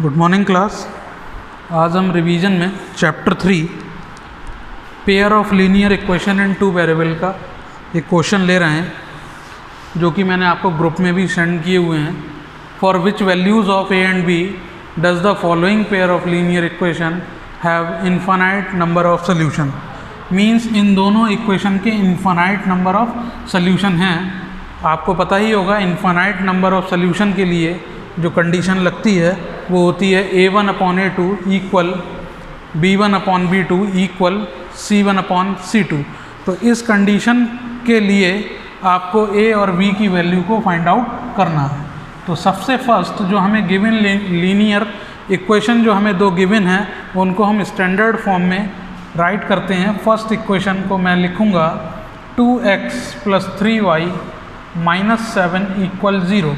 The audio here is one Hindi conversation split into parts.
Good morning class. आज हम रिवीजन में chapter 3 pair of linear equation in two variable का एक क्वेश्चन ले रहे हैं, जो कि मैंने आपको ग्रुप में भी सेंड किए हुए हैं। For which values of A and B does the following pair of linear equation have infinite number of solution. Means इन दोनों इक्वेशन के इन्फानाइट नंबर ऑफ सोल्यूशन हैं। आपको पता ही होगा इन्फानाइट नंबर ऑफ सोल्यूशन के लिए जो कंडीशन लगती है वो होती है a1/a2 equal b1/b2 equal c1/c2। तो इस कंडीशन के लिए आपको a और b की वैल्यू को फाइंड आउट करना है। तो सबसे फर्स्ट जो हमें गिवन लीनियर इक्वेशन जो हमें दो गिवन है उनको हम स्टैंडर्ड फॉर्म में राइट करते हैं। फर्स्ट इक्वेशन को मैं लिखूँगा 2x + 3y - 7 = 0।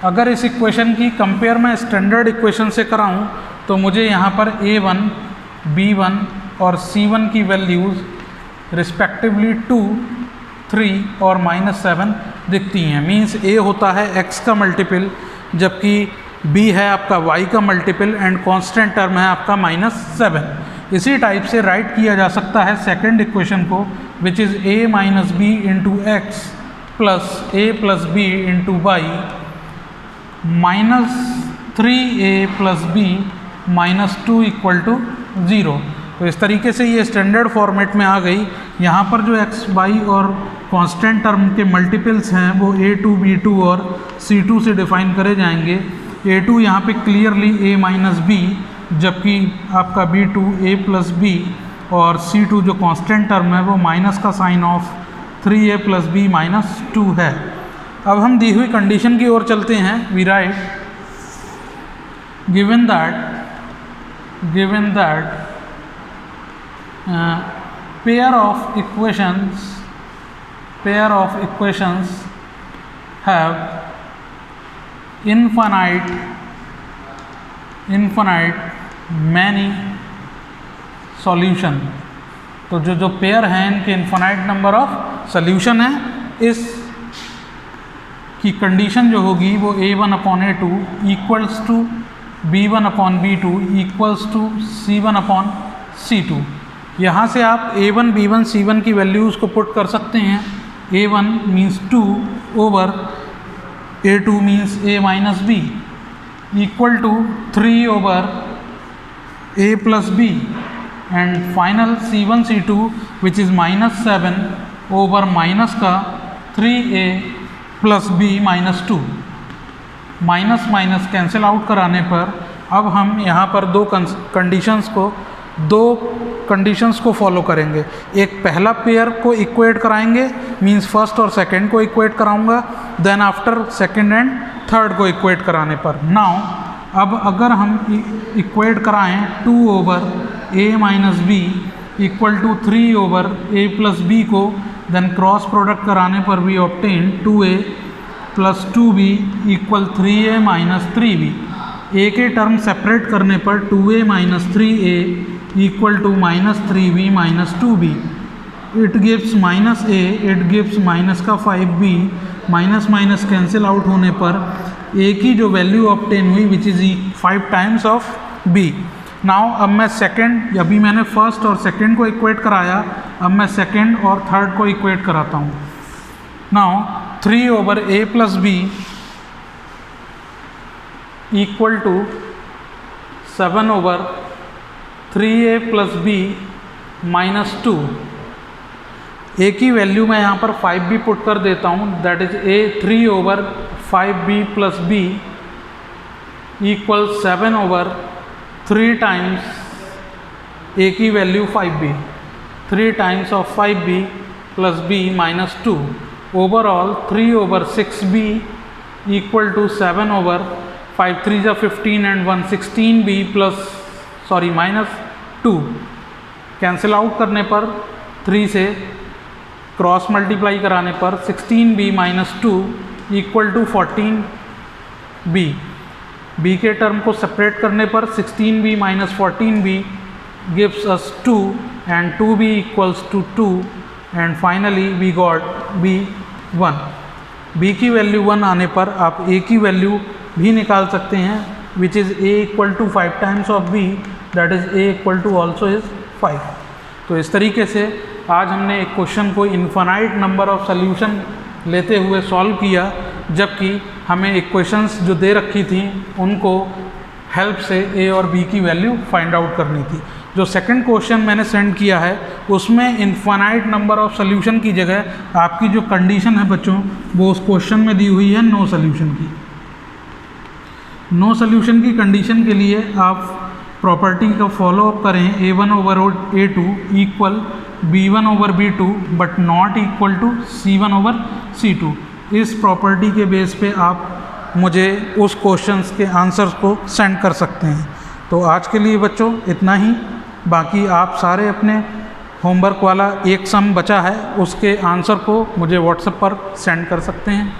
अगर इस इक्वेशन की कंपेयर मैं स्टैंडर्ड इक्वेशन से कराऊं तो मुझे यहाँ पर a1, b1 और c1 की वैल्यूज़ रिस्पेक्टिवली 2, 3 और -7 दिखती हैं। मींस a होता है x का मल्टीपल, जबकि b है आपका y का मल्टीपल एंड कांस्टेंट टर्म है आपका -7। इसी टाइप से राइट किया जा सकता है सेकंड इक्वेशन को, विच is a - b × x + a + b × y -3a + b -2 = 0। तो इस तरीके से ये स्टैंडर्ड फॉर्मेट में आ गई। यहाँ पर जो x, y और कांस्टेंट टर्म के मल्टीपल्स हैं वो a2, b2 और c2 से डिफाइन करे जाएंगे। a2 यहाँ पे क्लियरली a - b, जबकि आपका b2 a + b और c2 जो कांस्टेंट टर्म है वो माइनस का साइन ऑफ 3a + b -2 है। अब हम दी हुई कंडीशन की ओर चलते हैं। We write given that pair of equations have infinite many solution. तो जो पेयर हैं इनके इनफाइनाइट नंबर ऑफ सॉल्यूशन है। इस की कंडीशन जो होगी वो a1/a2 = b1/b2 = c1/c2। यहाँ से आप a1, b1, c1 की वैल्यूज़ को पुट कर सकते हैं। a1 means 2 over a2 means a - b equal to 3 over a + b and final c1, c2 which is -7 over minus का 3a + b -2। Minus cancel out कराने पर अब हम यहाँ पर दो कंडीशंस को फॉलो करेंगे। एक पहला पेयर को इक्वेट कराएंगे, मींस फर्स्ट और सेकंड को इक्वेट कराऊंगा, then after second and third को इक्वेट कराने पर। नाउ अब अगर हम इक्वेट कराएं 2 over a - b = 3 over a + b को, देन क्रॉस प्रोडक्ट कराने पर भी obtain 2a + 2b = 3a - 3b। a के टर्म सेपरेट करने पर 2a - 3a = -3b - 2b। It gives -a, it gives -5b, minus cancel out होने पर a की जो वैल्यू ऑब्टेन हुई which is 5 times of b। Now अब मैं सेकंड, अभी मैंने फर्स्ट और सेकंड को इक्वेट कराया, अब मैं सेकंड और थर्ड को इक्वेट कराता हूँ। Now 3 over a + b = 7 over 3a + b -2। a की वैल्यू मैं यहाँ पर 5b पुट कर देता हूँ, that is a 3 over 5b + b = 7 over 3 times a की value 5b, 3 times of 5b + b -2। Overall 3 over 6b = 7 over 5 3 = 15 and 1 16b -2। Cancel out करने पर 3 से क्रॉस मल्टीप्लाई कराने पर 16b -2 = 14b। b के टर्म को सेपरेट करने पर 16b - 14b gives us 2 and 2b = 2 and finally we got b 1। b की वैल्यू 1 आने पर आप a की वैल्यू भी निकाल सकते हैं which is a equal to 5 times of b, that is a equal to also is 5। तो इस तरीके से आज हमने एक क्वेश्चन को इन्फिनाइट नंबर ऑफ सोल्यूशन लेते हुए सॉल्व किया, जबकि हमें इक्वेशंस जो दे रखी थी उनको हेल्प से a और b की वैल्यू फाइंड आउट करनी थी। जो सेकंड क्वेश्चन मैंने सेंड किया है उसमें इन्फिनाइट नंबर ऑफ सोल्यूशन की जगह आपकी जो कंडीशन है बच्चों वो उस क्वेश्चन में दी हुई है नो सोल्यूशन की। नो सोल्यूशन की कंडीशन के लिए आप प्रॉपर्टी का फॉलो अप करें, a1 over a2 equal b1 over b2 but not equal to c1 over c2। इस प्रॉपर्टी के बेस पे आप मुझे उस क्वेश्चंस के आंसर्स को सेंड कर सकते हैं। तो आज के लिए बच्चों इतना ही, बाकी आप सारे अपने होमवर्क वाला एक सम बचा है उसके आंसर को मुझे व्हाट्सएप पर सेंड कर सकते हैं।